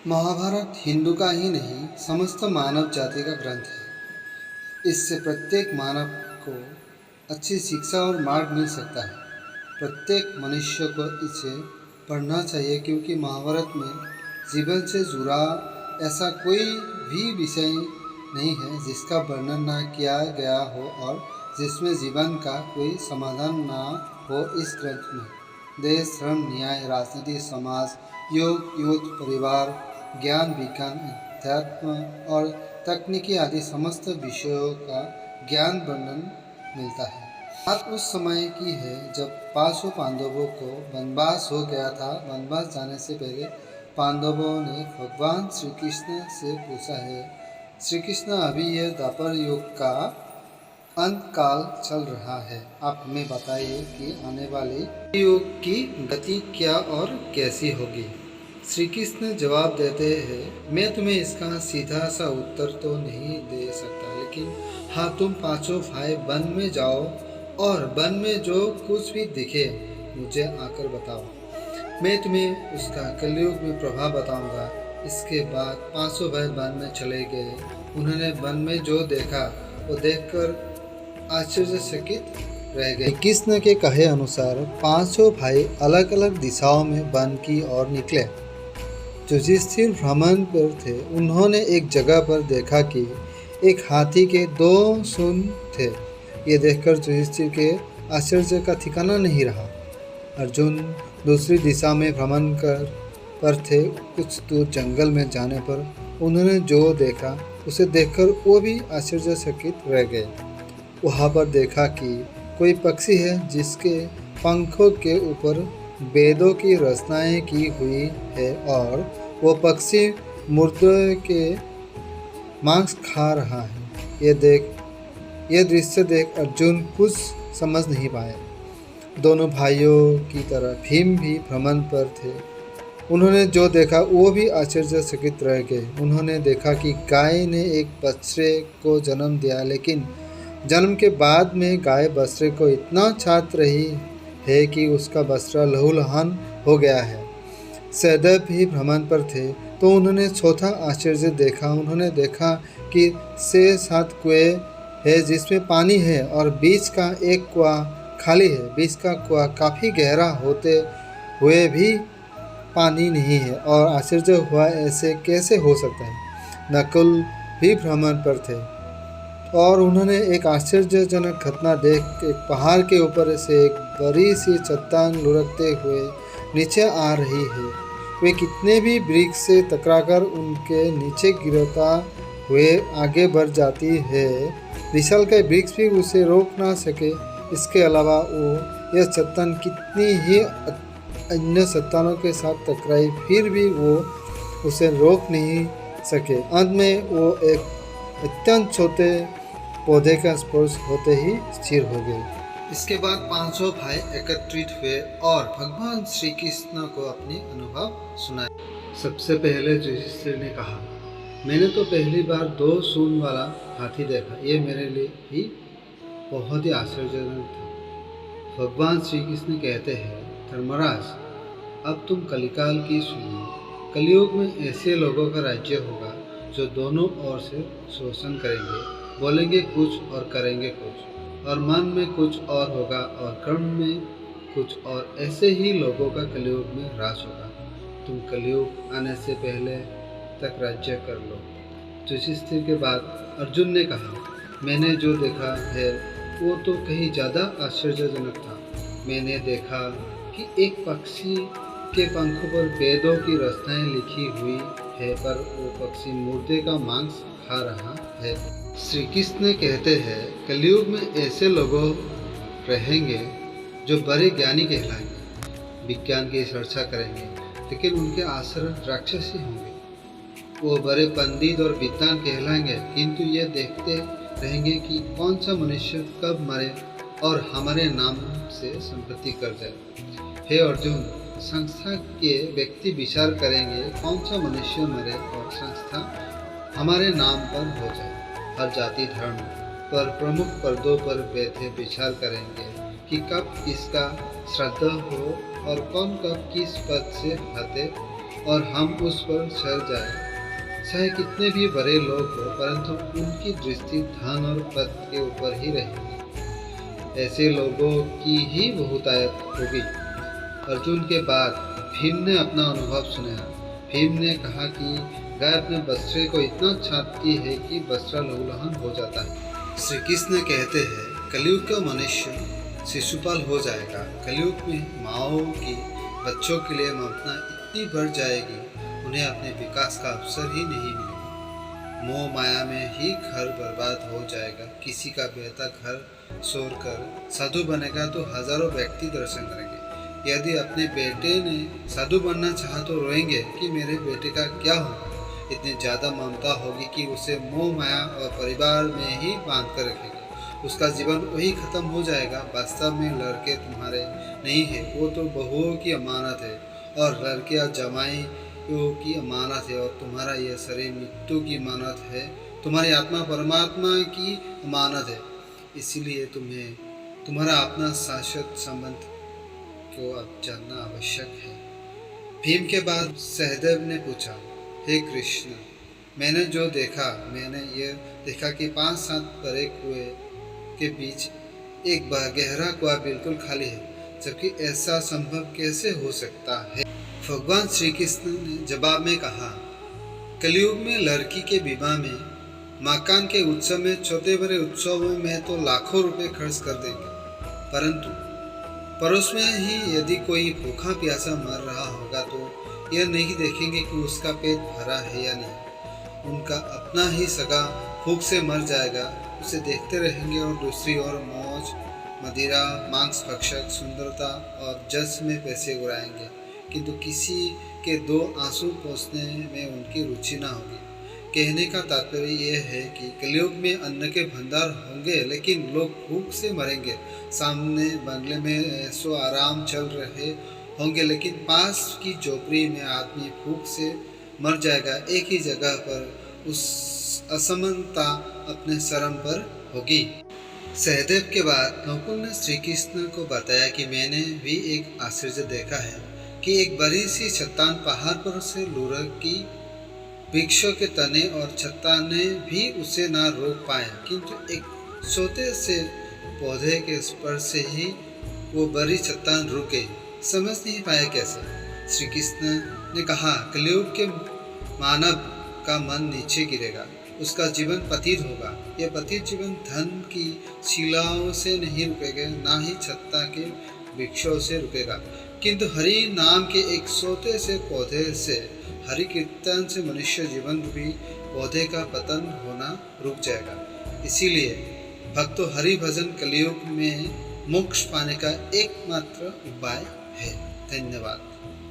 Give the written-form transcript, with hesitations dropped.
महाभारत हिंदू का ही नहीं समस्त मानव जाति का ग्रंथ है। इससे प्रत्येक मानव को अच्छी शिक्षा और मार्ग मिल सकता है। प्रत्येक मनुष्य को इसे पढ़ना चाहिए क्योंकि महाभारत में जीवन से जुड़ा ऐसा कोई भी विषय नहीं है जिसका वर्णन न किया गया हो और जिसमें जीवन का कोई समाधान न हो। इस ग्रंथ में देश, धर्म, न्याय, राजनीति, समाज, योग, युद्ध, परिवार, ज्ञान, विज्ञान, अध्यात्म और तकनीकी आदि समस्त विषयों का ज्ञान वर्णन मिलता है। बात उस समय की है जब 500 पांडवों को वनवास हो गया था। वनवास जाने से पहले पांडवों ने भगवान श्री कृष्ण से पूछा है, श्री कृष्ण अभी यह द्वापर युग का अंत काल चल रहा है, आप हमें बताइए कि आने वाले युग की गति क्या और कैसी होगी। श्री कृष्ण जवाब देते हैं, मैं तुम्हें इसका सीधा सा उत्तर तो नहीं दे सकता, लेकिन हाँ, तुम पांचों भाई वन में जाओ और वन में जो कुछ भी दिखे मुझे आकर बताओ। मैं तुम्हें उसका कलयुग में प्रभाव बताऊंगा। इसके बाद पांचों भाई वन में चले गए। उन्होंने वन में जो देखा वो देखकर आश्चर्यचकित रह गए। कृष्ण के कहे अनुसार पांचों भाई अलग अलग दिशाओं में वन की ओर निकले। युधिष्ठिर भ्रमण पर थे। उन्होंने एक जगह पर देखा कि एक हाथी के 2 सूंड थे। ये देखकर युधिष्ठिर के आश्चर्य का ठिकाना नहीं रहा। अर्जुन दूसरी दिशा में भ्रमण पर थे। कुछ दूर जंगल में जाने पर उन्होंने जो देखा उसे देखकर वो भी आश्चर्यचकित रह गए। वहाँ पर देखा कि कोई पक्षी है जिसके पंखों के ऊपर वेदों की रचनाएं की हुई है और वो पक्षी मुर्दे के मांस खा रहा है। यह दृश्य देख अर्जुन कुछ समझ नहीं पाए। दोनों भाइयों की तरह भीम भी भ्रमण पर थे। उन्होंने जो देखा वो भी आश्चर्यचकित रह गए। उन्होंने देखा कि गाय ने एक बछड़े को जन्म दिया, लेकिन जन्म के बाद में गाय बछड़े को इतना चाट रही है कि उसका बछड़ा लहूलुहान हो गया है। सहदेव भी भ्रमण पर थे तो उन्होंने चौथा आश्चर्य देखा। उन्होंने देखा कि 6-7 कुएं है जिसमें पानी है और बीच का एक कुआं खाली है। बीच का कुआं काफ़ी गहरा होते हुए भी पानी नहीं है और आश्चर्य हुआ, ऐसे कैसे हो सकता है। नकुल भी भ्रमण पर थे और उन्होंने एक आश्चर्यजनक घटना देख एक पहाड़ के ऊपर से एक बड़ी सी चट्टान लुढ़कते हुए नीचे आ रही है। वे कितने भी वृक्ष से टकराकर उनके नीचे गिरता हुए आगे बढ़ जाती है, विशालकाय वृक्ष भी उसे रोक ना सके। इसके अलावा यह चट्टान कितनी ही अन्य चट्टानों के साथ टकराई फिर भी वो उसे रोक नहीं सके। अंत में वो एक अत्यंत छोटे पौधे का स्पर्श होते ही स्थिर हो गए। इसके बाद पांचों भाई एकत्रित हुए और भगवान श्री कृष्ण को अपने अनुभव सुनाए। सबसे पहले युधिष्ठिर ने कहा, मैंने तो पहली बार 2 सूंड वाला हाथी देखा। ये मेरे लिए भी बहुत ही आश्चर्यजनक था। भगवान श्री कृष्ण कहते हैं, धर्मराज, अब तुम कलिकाल की सुनिए। कलयुग में ऐसे लोगों का राज्य होगा जो दोनों ओर से शोषण करेंगे, बोलेंगे कुछ और करेंगे कुछ, और मन में कुछ और होगा और कर्म में कुछ और। ऐसे ही लोगों का कलयुग में राज होगा। तुम कलयुग आने से पहले तक राज्य कर लो। युधिष्ठिर के बाद अर्जुन ने कहा, मैंने जो देखा है वो तो कहीं ज़्यादा आश्चर्यजनक था। मैंने देखा कि एक पक्षी के पंखों पर वेदों की रचनाएं लिखी हुई है, पर वो पक्षी मुर्दे का मांस खा रहा है। श्री कृष्ण कहते हैं, कलयुग में ऐसे लोग रहेंगे जो बड़े ज्ञानी कहलाएंगे, विज्ञान की चर्चा करेंगे, लेकिन उनके आचरण राक्षसी होंगे। वो बड़े पंडित और विद्वान कहलाएंगे, किंतु ये देखते रहेंगे कि कौन सा मनुष्य कब मरे और हमारे नाम से संपत्ति कर जाए। हे अर्जुन, संस्था के व्यक्ति विचार करेंगे कौन सा मनुष्य मरे और संस्था हमारे नाम पर हो जाए। हर जाति धर्म पर प्रमुख पदों पर बैठे विचार करेंगे कि कब इसका श्राद्ध हो और कौन कब किस पद से हटे और हम उस पर चढ़ जाए। चाहे कितने भी बड़े लोग हो, परंतु उनकी दृष्टि धन और पद के ऊपर ही रहेगी। ऐसे लोगों की ही बहुतायत होगी। अर्जुन के बाद भीम ने अपना अनुभव सुनाया। भीम ने कहा कि गाय अपने बछड़े को इतना छांटती है कि बछड़ा लहूलुहान हो जाता है। श्री कृष्ण कहते हैं, कलयुग का मनुष्य शिशुपाल हो जाएगा। कलयुग में माओं की बच्चों के लिए ममता इतनी बढ़ जाएगी, उन्हें अपने विकास का अवसर ही नहीं मिलेगा। मोह माया में ही घर बर्बाद हो जाएगा। किसी का बेटा घर छोड़कर साधु बनेगा तो हजारों व्यक्ति दर्शन करेंगे। यदि अपने बेटे ने साधु बनना चाहा तो रोएंगे कि मेरे बेटे का क्या होगा। इतनी ज़्यादा ममता होगी कि उसे मोह माया और परिवार में ही बांध कर रखेगा। उसका जीवन वही खत्म हो जाएगा। वास्तव में लड़के तुम्हारे नहीं है, वो तो बहुओं की अमानत है, और लड़कियां जमाइयों की अमानत है, और तुम्हारा यह शरीर मृत्यु की अमानत है। तुम्हारी आत्मा परमात्मा की अमानत है। इसीलिए तुम्हें तुम्हारा अपना शाश्वत संबंध को अब जानना आवश्यक है। भीम के बाद सहदेव ने पूछा, हे कृष्ण, मैंने जो देखा, मैंने यह देखा कि 5-7 बड़े कुएं के बीच एक गहरा कुआं बिल्कुल खाली है, जबकि ऐसा संभव कैसे हो सकता है। भगवान श्री कृष्ण ने जवाब में कहा, कलयुग में लड़की के विवाह में, मकान के उत्सव में, छोटे बड़े उत्सवों में तो लाखों रुपए खर्च कर देंगे, परंतु पड़ोस में ही यदि कोई भूखा प्यासा मर रहा होगा तो यह नहीं देखेंगे कि उसका पेट भरा है या नहीं। उनका अपना ही सगा भूख से मर जाएगा, उसे देखते रहेंगे, और दूसरी ओर मौज मदिरा, मांस भक्षक, सुंदरता और जस में पैसे उड़ाएंगे, किंतु किसी के 2 आंसू पोंछने में उनकी रुचि न होगी। कहने का तात्पर्य यह है कि कलयुग में अन्न के भंडार होंगे, लेकिन लोग भूख से मरेंगे। सामने बंगले में ऐशो आराम चल रहे होंगे, लेकिन पास की झोपड़ी में आदमी भूख से मर जाएगा। एक ही जगह पर उस असमानता अपने शर्म पर होगी। सहदेव के बाद नकुल ने श्री कृष्ण को बताया कि मैंने भी एक आश्चर्य देखा है कि एक बड़ी सी चट्टान पहाड़ पर से लुढ़की। वृक्षों के तने और चट्टाने भी उसे ना रोक पाए, किंतु एक छोटे से पौधे के स्पर्श से ही वो बड़ी चट्टान रुक गई। समझ नहीं पाए कैसे। श्री कृष्ण ने कहा, कलयुग के मानव का मन नीचे गिरेगा, उसका जीवन पतित होगा। यह पतित जीवन धन की शिलाओं से नहीं रुकेगा, ना ही छत्ता के वृक्षों से रुकेगा, किंतु हरि नाम के एक छोटे से पौधे से, हरि कीर्तन से मनुष्य जीवन रूपी पौधे का पतन होना रुक जाएगा। इसीलिए भक्तों, हरि भजन कलयुग में मोक्ष पाने का एकमात्र उपाय है। धन्यवाद।